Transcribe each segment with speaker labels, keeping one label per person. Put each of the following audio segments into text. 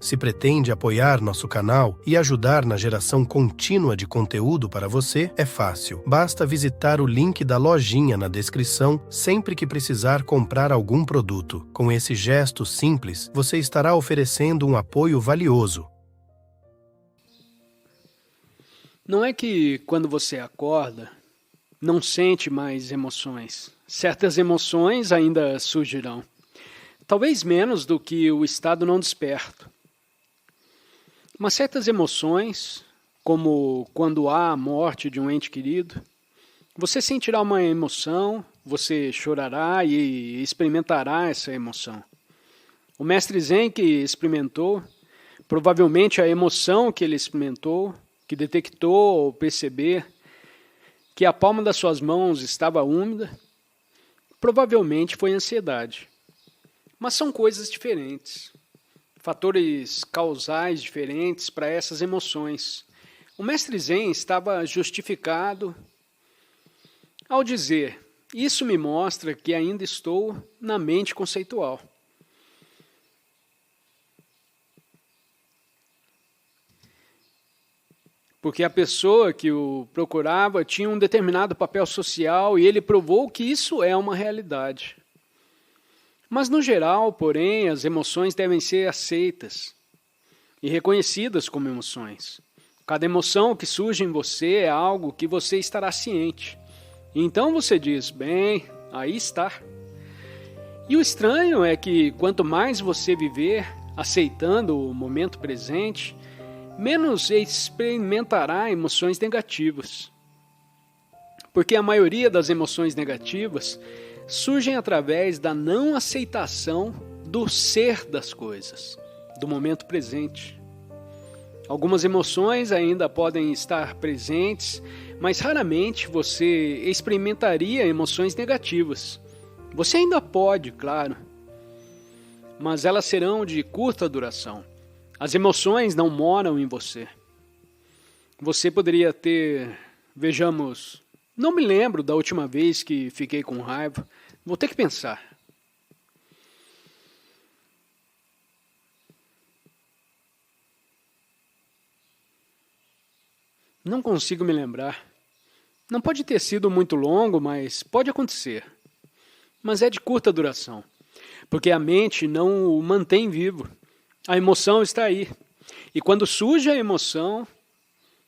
Speaker 1: Se pretende apoiar nosso canal e ajudar na geração contínua de conteúdo para você, é fácil. Basta visitar o link da lojinha na descrição sempre que precisar comprar algum produto. Com esse gesto simples, você estará oferecendo um apoio valioso.
Speaker 2: Não é que quando você acorda, não sente mais emoções. Certas emoções ainda surgirão. Talvez menos do que o estado não desperto. Mas certas emoções, como quando há a morte de um ente querido, você sentirá uma emoção, você chorará e experimentará essa emoção. O mestre Zen que experimentou, provavelmente a emoção que ele experimentou, que detectou ou perceber que a palma das suas mãos estava úmida, provavelmente foi ansiedade. Mas são coisas diferentes. Fatores causais diferentes para essas emoções. O mestre Zen estava justificado ao dizer: isso me mostra que ainda estou na mente conceitual. Porque a pessoa que o procurava tinha um determinado papel social e ele provou que isso é uma realidade. Mas, no geral, porém, as emoções devem ser aceitas e reconhecidas como emoções. Cada emoção que surge em você é algo que você estará ciente. E então você diz, bem, aí está. E o estranho é que quanto mais você viver aceitando o momento presente, menos experimentará emoções negativas. Porque a maioria das emoções negativas surgem através da não aceitação do ser das coisas, do momento presente. Algumas emoções ainda podem estar presentes, mas raramente você experimentaria emoções negativas. Você ainda pode, claro, mas elas serão de curta duração. As emoções não moram em você. Você poderia ter, vejamos, não me lembro da última vez que fiquei com raiva. Vou ter que pensar. Não consigo me lembrar. Não pode ter sido muito longo, mas pode acontecer. Mas é de curta duração, porque a mente não o mantém vivo. A emoção está aí. E quando surge a emoção,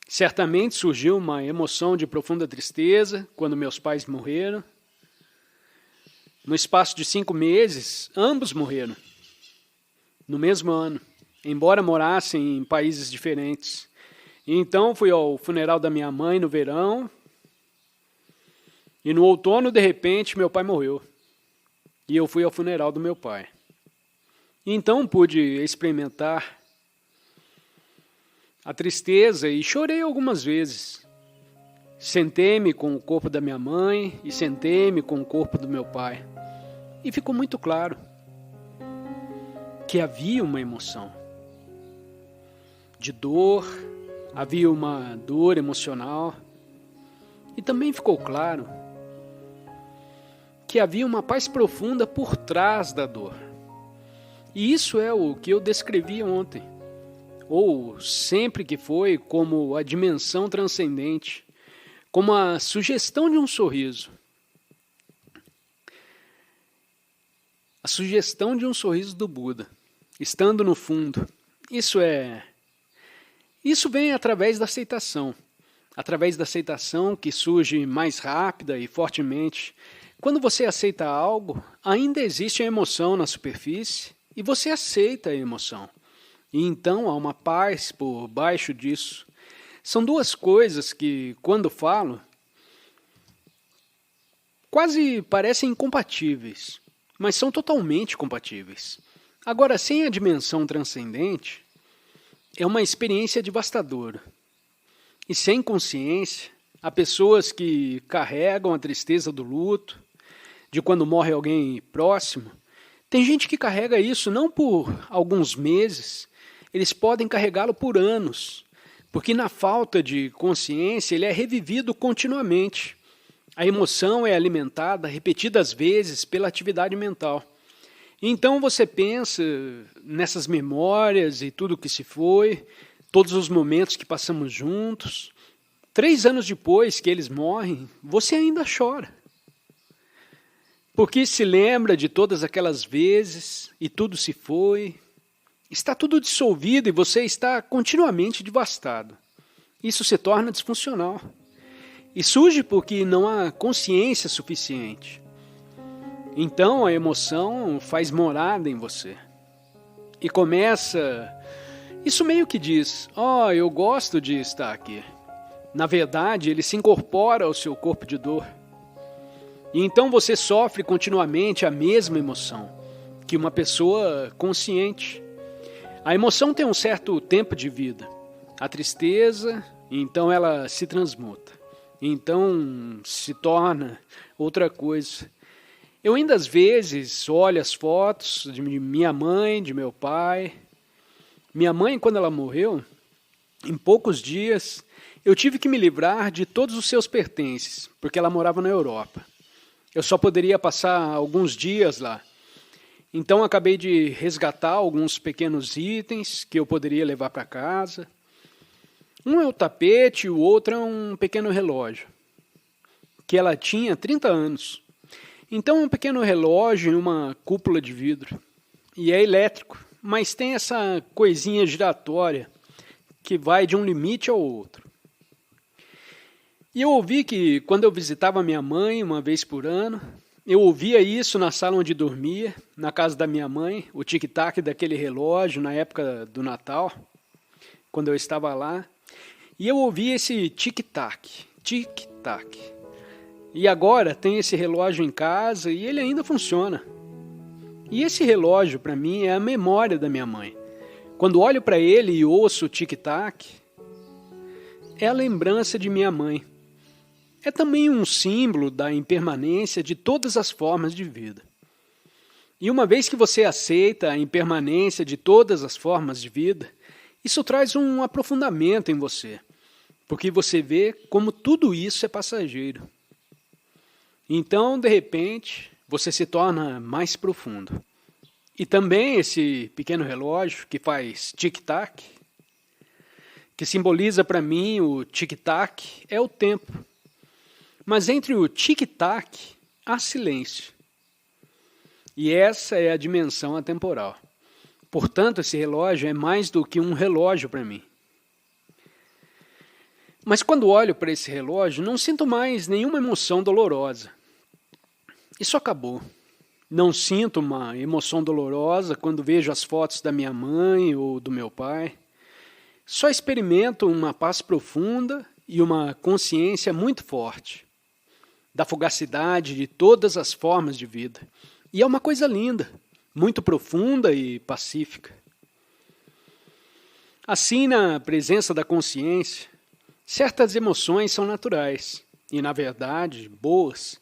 Speaker 2: certamente surgiu uma emoção de profunda tristeza quando meus pais morreram. No espaço de 5 meses, ambos morreram. No mesmo ano, embora morassem em países diferentes. E então fui ao funeral da minha mãe no verão. E no outono, de repente, meu pai morreu. E eu fui ao funeral do meu pai. E então pude experimentar a tristeza e chorei algumas vezes. Sentei-me com o corpo da minha mãe e sentei-me com o corpo do meu pai. E ficou muito claro que havia uma emoção de dor, havia uma dor emocional. E também ficou claro que havia uma paz profunda por trás da dor. E isso é o que eu descrevi ontem. Ou sempre que foi, como a dimensão transcendente, como a sugestão de um sorriso. A sugestão de um sorriso do Buda, estando no fundo. Isso vem através da aceitação. Através da aceitação que surge mais rápida e fortemente. Quando você aceita algo, ainda existe a emoção na superfície e você aceita a emoção. E então há uma paz por baixo disso. São duas coisas que, quando falo, quase parecem incompatíveis, mas são totalmente compatíveis. Agora, sem a dimensão transcendente, é uma experiência devastadora. E sem consciência, há pessoas que carregam a tristeza do luto, de quando morre alguém próximo. Tem gente que carrega isso não por alguns meses, eles podem carregá-lo por anos, porque na falta de consciência ele é revivido continuamente. A emoção é alimentada repetidas vezes pela atividade mental. Então você pensa nessas memórias e tudo que se foi, todos os momentos que passamos juntos. 3 anos depois que eles morrem, você ainda chora. Porque se lembra de todas aquelas vezes e tudo se foi. Está tudo dissolvido e você está continuamente devastado. Isso se torna disfuncional. E surge porque não há consciência suficiente. Então a emoção faz morada em você. E começa... Isso meio que diz, eu gosto de estar aqui. Na verdade, ele se incorpora ao seu corpo de dor. E então você sofre continuamente a mesma emoção que uma pessoa consciente. A emoção tem um certo tempo de vida. A tristeza, então ela se transmuta. Então se torna outra coisa. Eu ainda às vezes olho as fotos de minha mãe, de meu pai. Minha mãe, quando ela morreu, em poucos dias, eu tive que me livrar de todos os seus pertences, porque ela morava na Europa. Eu só poderia passar alguns dias lá. Então acabei de resgatar alguns pequenos itens que eu poderia levar para casa. Um é o tapete, o outro é um pequeno relógio, que ela tinha 30 anos. Então é um pequeno relógio em uma cúpula de vidro. E é elétrico, mas tem essa coisinha giratória que vai de um limite ao outro. E eu ouvi que quando eu visitava minha mãe uma vez por ano, eu ouvia isso na sala onde dormia, na casa da minha mãe, o tic-tac daquele relógio na época do Natal, quando eu estava lá. E eu ouvia esse tic-tac, tic-tac. E agora tem esse relógio em casa e ele ainda funciona. E esse relógio, para mim, é a memória da minha mãe. Quando olho para ele e ouço o tic-tac, é a lembrança de minha mãe. É também um símbolo da impermanência de todas as formas de vida. E uma vez que você aceita a impermanência de todas as formas de vida, isso traz um aprofundamento em você, porque você vê como tudo isso é passageiro. Então, de repente, você se torna mais profundo. E também esse pequeno relógio que faz tic-tac, que simboliza para mim o tic-tac, é o tempo. Mas entre o tic-tac há silêncio. E essa é a dimensão atemporal. Portanto, esse relógio é mais do que um relógio para mim. Mas quando olho para esse relógio, não sinto mais nenhuma emoção dolorosa. Isso acabou. Não sinto uma emoção dolorosa quando vejo as fotos da minha mãe ou do meu pai. Só experimento uma paz profunda e uma consciência muito forte da fugacidade de todas as formas de vida. E é uma coisa linda, muito profunda e pacífica. Assim, na presença da consciência, certas emoções são naturais e, na verdade, boas,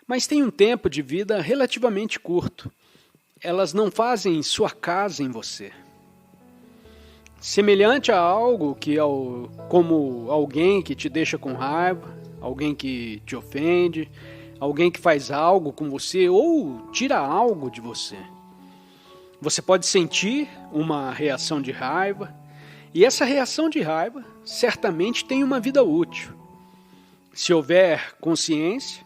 Speaker 2: mas têm um tempo de vida relativamente curto. Elas não fazem sua casa em você. Semelhante a algo como alguém que te deixa com raiva, alguém que te ofende, alguém que faz algo com você ou tira algo de você. Você pode sentir uma reação de raiva, e essa reação de raiva certamente tem uma vida útil. Se houver consciência,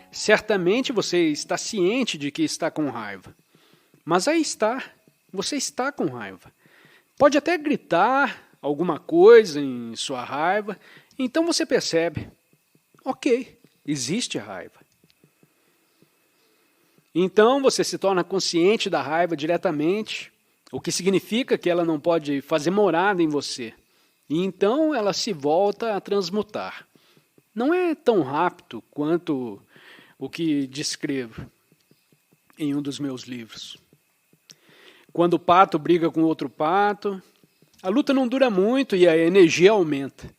Speaker 2: certamente você está ciente de que está com raiva. Mas aí está, você está com raiva. Pode até gritar alguma coisa em sua raiva, então você percebe, ok, existe raiva. Então você se torna consciente da raiva diretamente, o que significa que ela não pode fazer morada em você. E então ela se volta a transmutar. Não é tão rápido quanto o que descrevo em um dos meus livros. Quando o pato briga com outro pato, a luta não dura muito e a energia aumenta.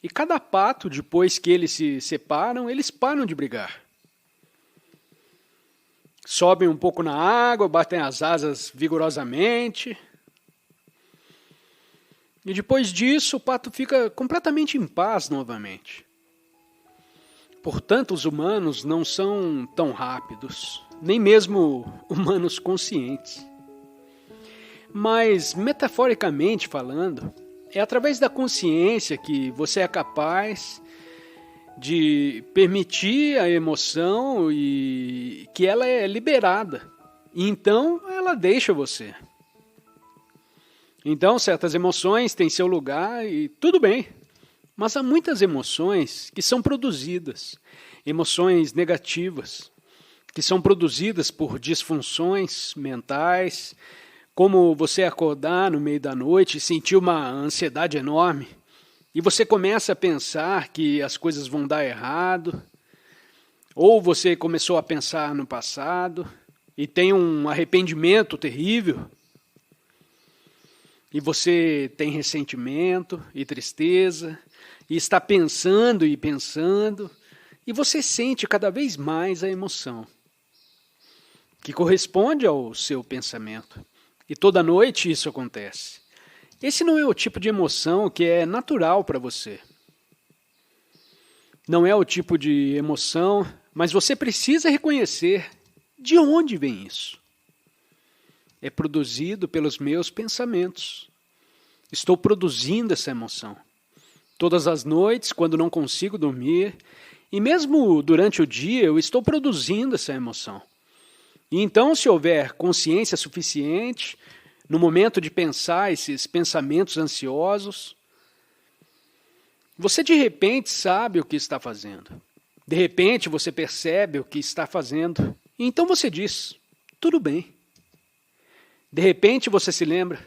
Speaker 2: E cada pato, depois que eles se separam, eles param de brigar. Sobem um pouco na água, batem as asas vigorosamente. E depois disso, o pato fica completamente em paz novamente. Portanto, os humanos não são tão rápidos. nem mesmo humanos conscientes. Mas, metaforicamente falando, é através da consciência que você é capaz de permitir a emoção e que ela é liberada. E então ela deixa você. Então certas emoções têm seu lugar e tudo bem. Mas há muitas emoções que são produzidas, emoções negativas, que são produzidas por disfunções mentais, como você acordar no meio da noite e sentir uma ansiedade enorme, e você começa a pensar que as coisas vão dar errado, ou você começou a pensar no passado e tem um arrependimento terrível, e você tem ressentimento e tristeza, e está pensando e pensando, e você sente cada vez mais a emoção, que corresponde ao seu pensamento. E toda noite isso acontece. Esse não é o tipo de emoção que é natural para você. Não é o tipo de emoção, mas você precisa reconhecer de onde vem isso. É produzido pelos meus pensamentos. Estou produzindo essa emoção. Todas as noites, quando não consigo dormir, e mesmo durante o dia, eu estou produzindo essa emoção. E então, se houver consciência suficiente, no momento de pensar esses pensamentos ansiosos, você de repente sabe o que está fazendo. De repente você percebe o que está fazendo. E então você diz, tudo bem. De repente você se lembra,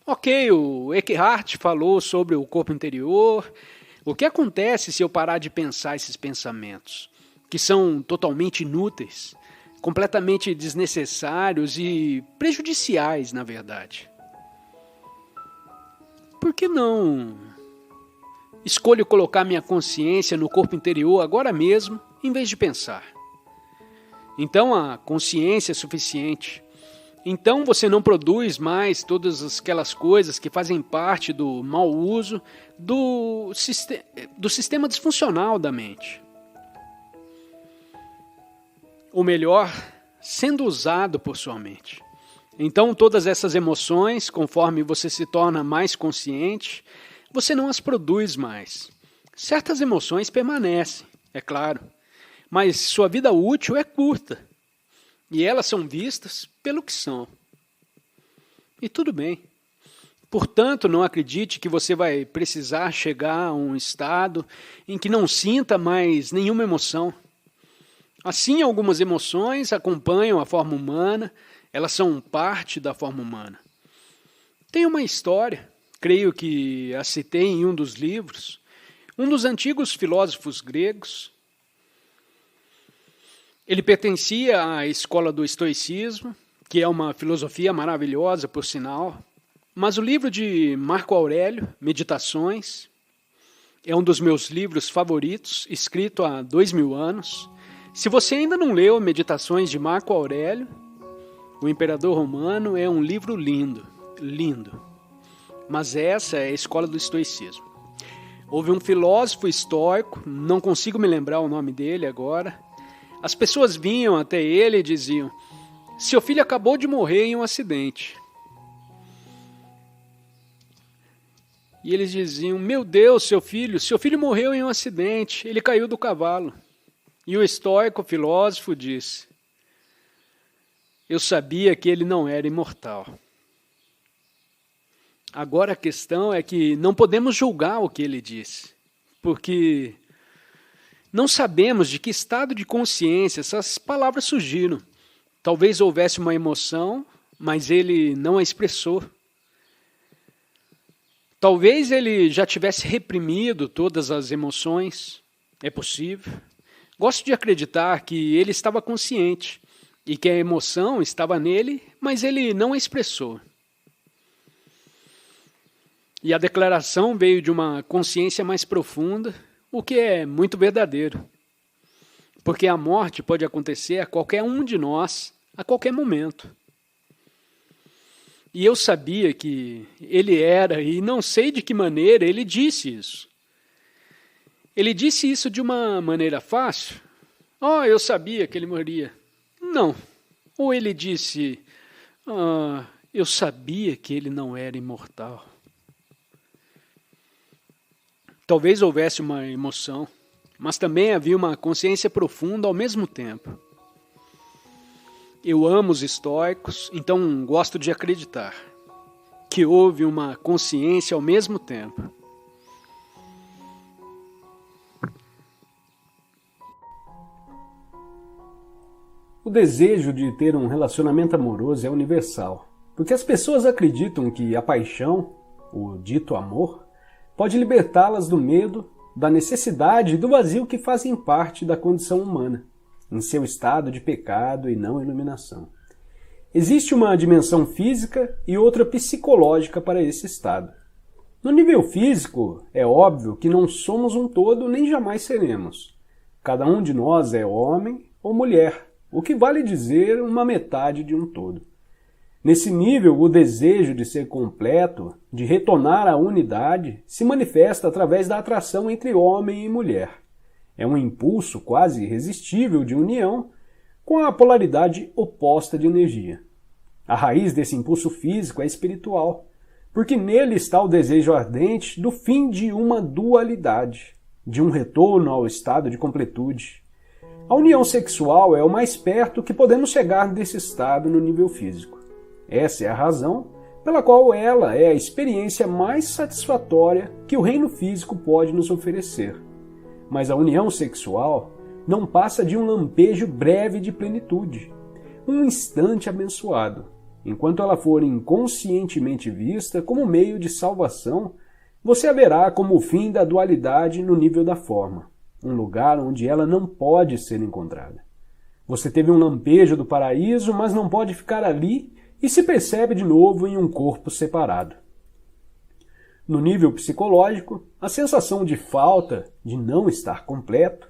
Speaker 2: ok, o Eckhart falou sobre o corpo interior. O que acontece se eu parar de pensar esses pensamentos, que são totalmente inúteis, completamente desnecessários e prejudiciais, na verdade? Por que não escolho colocar minha consciência no corpo interior agora mesmo, em vez de pensar? Então a consciência é suficiente. Então você não produz mais todas aquelas coisas que fazem parte do mau uso do sistema disfuncional da mente. Ou melhor, sendo usado por sua mente. Então todas essas emoções, conforme você se torna mais consciente, você não as produz mais. Certas emoções permanecem, é claro, mas sua vida útil é curta. E elas são vistas pelo que são. E tudo bem. Portanto, não acredite que você vai precisar chegar a um estado em que não sinta mais nenhuma emoção. Assim, algumas emoções acompanham a forma humana, elas são parte da forma humana. Tem uma história, creio que a citei em um dos livros, um dos antigos filósofos gregos. Ele pertencia à escola do estoicismo, que é uma filosofia maravilhosa, por sinal. Mas o livro de Marco Aurélio, Meditações, é um dos meus livros favoritos, escrito há 2000 anos. Se você ainda não leu Meditações de Marco Aurélio, o Imperador Romano, é um livro lindo, lindo. Mas essa é a escola do estoicismo. Houve um filósofo estoico, não consigo me lembrar o nome dele agora. As pessoas vinham até ele e diziam, seu filho acabou de morrer em um acidente. E eles diziam, meu Deus, seu filho morreu em um acidente, ele caiu do cavalo. E o estoico filósofo disse, eu sabia que ele não era imortal. Agora a questão é que não podemos julgar o que ele disse, porque não sabemos de que estado de consciência essas palavras surgiram. Talvez houvesse uma emoção, mas ele não a expressou. Talvez ele já tivesse reprimido todas as emoções, é possível. Gosto de acreditar que ele estava consciente e que a emoção estava nele, mas ele não a expressou. E a declaração veio de uma consciência mais profunda, o que é muito verdadeiro. Porque a morte pode acontecer a qualquer um de nós, a qualquer momento. E eu sabia que ele era, e não sei de que maneira ele disse isso. Ele disse isso de uma maneira fácil? Oh, eu sabia que ele morria. Não. Ou ele disse, eu sabia que ele não era imortal. Talvez houvesse uma emoção, mas também havia uma consciência profunda ao mesmo tempo. Eu amo os estoicos, então gosto de acreditar que houve uma consciência ao mesmo tempo.
Speaker 3: O desejo de ter um relacionamento amoroso é universal, porque as pessoas acreditam que a paixão, o dito amor, pode libertá-las do medo, da necessidade e do vazio que fazem parte da condição humana, em seu estado de pecado e não iluminação. Existe uma dimensão física e outra psicológica para esse estado. No nível físico, é óbvio que não somos um todo nem jamais seremos. Cada um de nós é homem ou mulher, o que vale dizer uma metade de um todo. Nesse nível, o desejo de ser completo, de retornar à unidade, se manifesta através da atração entre homem e mulher. É um impulso quase irresistível de união com a polaridade oposta de energia. A raiz desse impulso físico é espiritual, porque nele está o desejo ardente do fim de uma dualidade, de um retorno ao estado de completude. A união sexual é o mais perto que podemos chegar desse estado no nível físico. Essa é a razão pela qual ela é a experiência mais satisfatória que o reino físico pode nos oferecer. Mas a união sexual não passa de um lampejo breve de plenitude, um instante abençoado. Enquanto ela for inconscientemente vista como meio de salvação, você a verá como o fim da dualidade no nível da forma, um lugar onde ela não pode ser encontrada. Você teve um lampejo do paraíso, mas não pode ficar ali e se percebe de novo em um corpo separado. No nível psicológico, a sensação de falta, de não estar completo,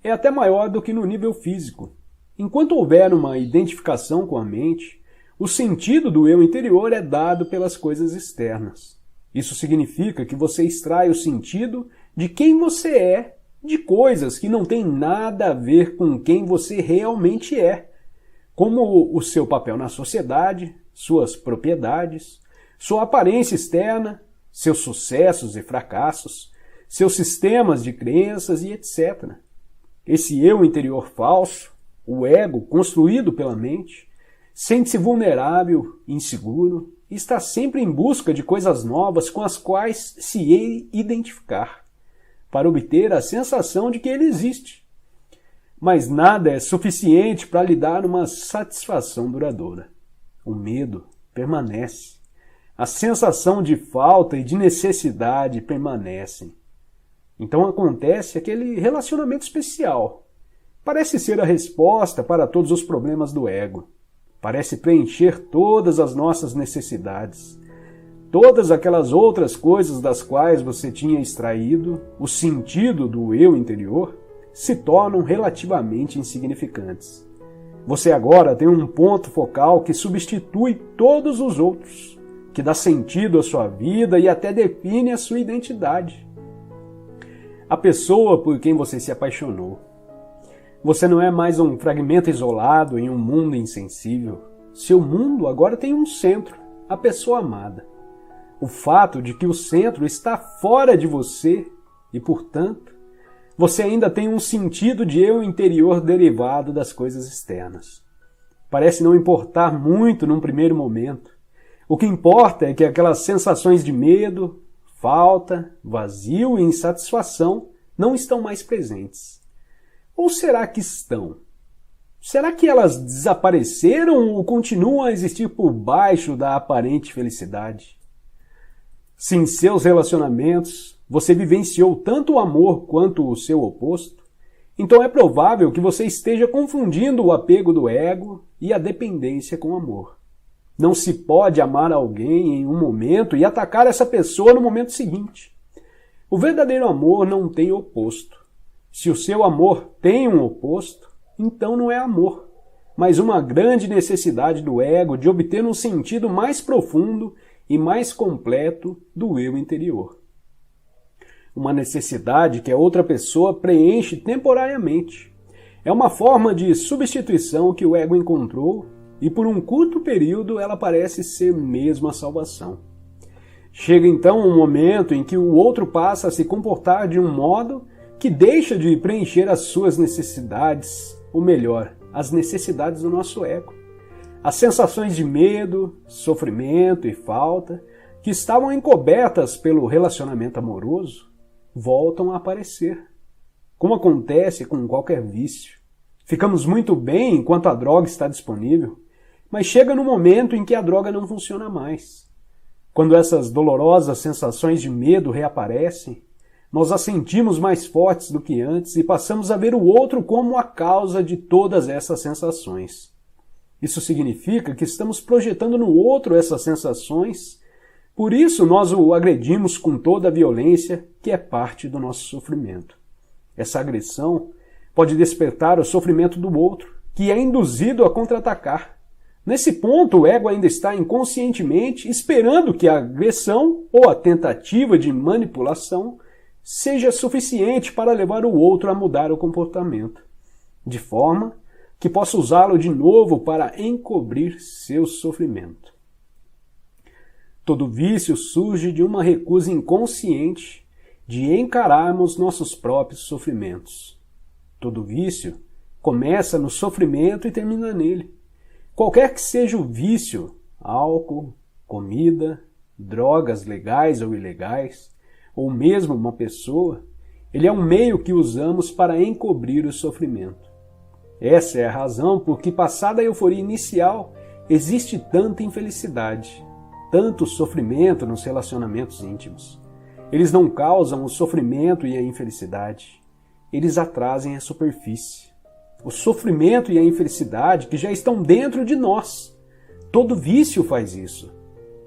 Speaker 3: é até maior do que no nível físico. Enquanto houver uma identificação com a mente, o sentido do eu interior é dado pelas coisas externas. Isso significa que você extrai o sentido de quem você é de coisas que não têm nada a ver com quem você realmente é, como o seu papel na sociedade, suas propriedades, sua aparência externa, seus sucessos e fracassos, seus sistemas de crenças e etc. Esse eu interior falso, o ego construído pela mente, sente-se vulnerável, inseguro e está sempre em busca de coisas novas com as quais se identificar, para obter a sensação de que ele existe. Mas nada é suficiente para lhe dar uma satisfação duradoura. O medo permanece. A sensação de falta e de necessidade permanecem. Então acontece aquele relacionamento especial. Parece ser a resposta para todos os problemas do ego. Parece preencher todas as nossas necessidades. Todas aquelas outras coisas das quais você tinha extraído o sentido do eu interior se tornam relativamente insignificantes. Você agora tem um ponto focal que substitui todos os outros, que dá sentido à sua vida e até define a sua identidade. A pessoa por quem você se apaixonou. Você não é mais um fragmento isolado em um mundo insensível. Seu mundo agora tem um centro, a pessoa amada. O fato de que o centro está fora de você e, portanto, você ainda tem um sentido de eu interior derivado das coisas externas. Parece não importar muito num primeiro momento. O que importa é que aquelas sensações de medo, falta, vazio e insatisfação não estão mais presentes. Ou será que estão? Será que elas desapareceram ou continuam a existir por baixo da aparente felicidade? Se em seus relacionamentos você vivenciou tanto o amor quanto o seu oposto, então é provável que você esteja confundindo o apego do ego e a dependência com amor. Não se pode amar alguém em um momento e atacar essa pessoa no momento seguinte. O verdadeiro amor não tem oposto. Se o seu amor tem um oposto, então não é amor, mas uma grande necessidade do ego de obter um sentido mais profundo e mais completo do eu interior. Uma necessidade que a outra pessoa preenche temporariamente. É uma forma de substituição que o ego encontrou e por um curto período ela parece ser mesmo a salvação. Chega então um momento em que o outro passa a se comportar de um modo que deixa de preencher as suas necessidades, ou melhor, as necessidades do nosso ego. As sensações de medo, sofrimento e falta, que estavam encobertas pelo relacionamento amoroso, voltam a aparecer, como acontece com qualquer vício. Ficamos muito bem enquanto a droga está disponível, mas chega no momento em que a droga não funciona mais. Quando essas dolorosas sensações de medo reaparecem, nós as sentimos mais fortes do que antes e passamos a ver o outro como a causa de todas essas sensações. Isso significa que estamos projetando no outro essas sensações, por isso nós o agredimos com toda a violência que é parte do nosso sofrimento. Essa agressão pode despertar o sofrimento do outro, que é induzido a contra-atacar. Nesse ponto, o ego ainda está inconscientemente esperando que a agressão ou a tentativa de manipulação seja suficiente para levar o outro a mudar o comportamento, de forma que possa usá-lo de novo para encobrir seu sofrimento. Todo vício surge de uma recusa inconsciente de encararmos nossos próprios sofrimentos. Todo vício começa no sofrimento e termina nele. Qualquer que seja o vício, álcool, comida, drogas legais ou ilegais, ou mesmo uma pessoa, ele é um meio que usamos para encobrir o sofrimento. Essa é a razão por que, passada a euforia inicial, existe tanta infelicidade, tanto sofrimento nos relacionamentos íntimos. Eles não causam o sofrimento e a infelicidade, eles a trazem à superfície. O sofrimento e a infelicidade que já estão dentro de nós. Todo vício faz isso.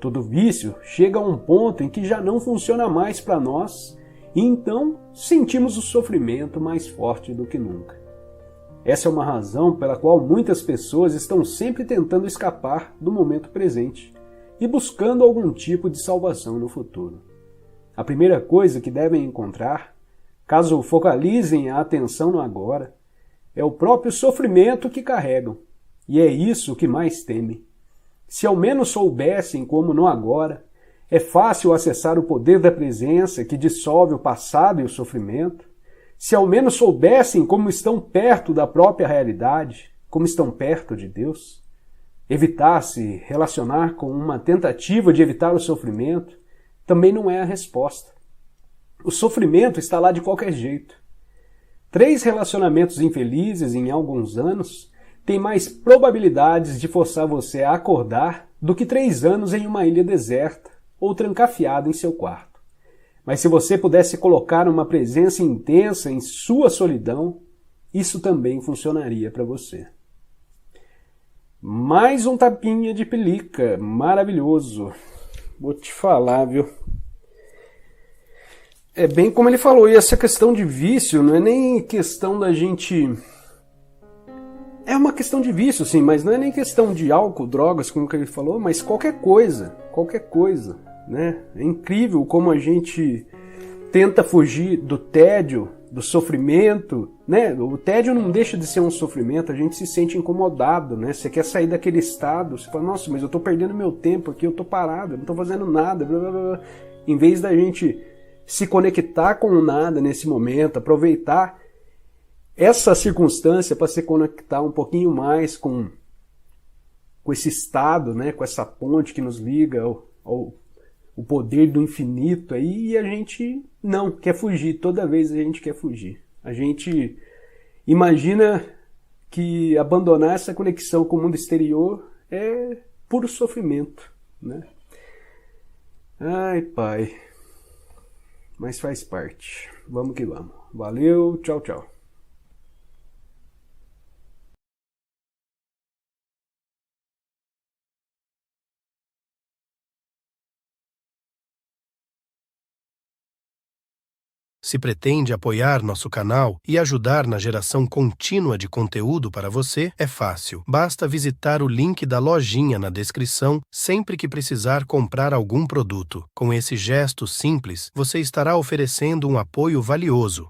Speaker 3: Todo vício chega a um ponto em que já não funciona mais para nós e então sentimos o sofrimento mais forte do que nunca. Essa é uma razão pela qual muitas pessoas estão sempre tentando escapar do momento presente e buscando algum tipo de salvação no futuro. A primeira coisa que devem encontrar, caso focalizem a atenção no agora, é o próprio sofrimento que carregam, e é isso que mais temem. Se ao menos soubessem como no agora, é fácil acessar o poder da presença que dissolve o passado e o sofrimento. Se ao menos soubessem como estão perto da própria realidade, como estão perto de Deus, evitar se relacionar com uma tentativa de evitar o sofrimento também não é a resposta. O sofrimento está lá de qualquer jeito. 3 relacionamentos infelizes em alguns anos têm mais probabilidades de forçar você a acordar do que 3 anos em uma ilha deserta ou trancafiado em seu quarto. Mas se você pudesse colocar uma presença intensa em sua solidão, isso também funcionaria para você. Mais um tapinha de pelica, maravilhoso. Vou te falar, viu? É bem como ele falou, e essa questão de vício não é nem questão da gente... É uma questão de vício, sim, mas não é nem questão de álcool, drogas, como que ele falou, mas qualquer coisa, né? É incrível como a gente tenta fugir do tédio, do sofrimento, né? O tédio não deixa de ser um sofrimento, a gente se sente incomodado, né? Você quer sair daquele estado, você fala, nossa, mas eu tô perdendo meu tempo aqui, eu tô parado, eu não tô fazendo nada, blá, blá, blá. Em vez da gente se conectar com o nada nesse momento, aproveitar essa circunstância para se conectar um pouquinho mais com esse estado, né? Com essa ponte que nos liga ao o poder do infinito aí, e a gente não quer fugir, toda vez a gente quer fugir. A gente imagina que abandonar essa conexão com o mundo exterior é puro sofrimento, né? Ai, pai. Mas faz parte. Vamos que vamos. Valeu, tchau, tchau.
Speaker 1: Se pretende apoiar nosso canal e ajudar na geração contínua de conteúdo para você, é fácil. Basta visitar o link da lojinha na descrição sempre que precisar comprar algum produto. Com esse gesto simples, você estará oferecendo um apoio valioso.